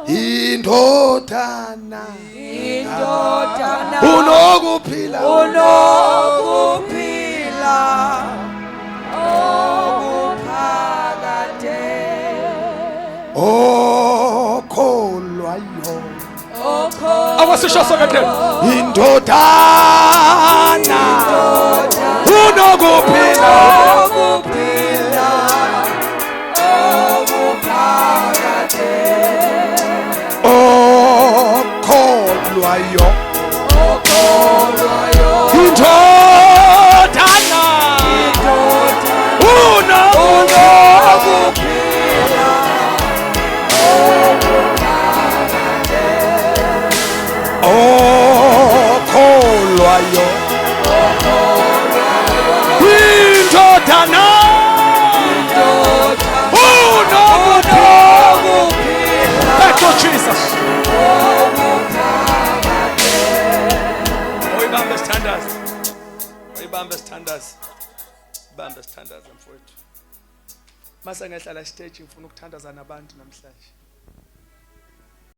indodana unokuphila okuphakade okholwayo awasisho sokade indodana unokuphila okuphakade okholwayo indodana unokuphila okholwayo indodana unokuphila. Thank you, Jesus. Oyibambe sithandaze. Oyibambe sithandaze. Bambe sithandaze mfowethu. Mase ngehlala stage ngifuna ukuthandaza nabantu namhlanje.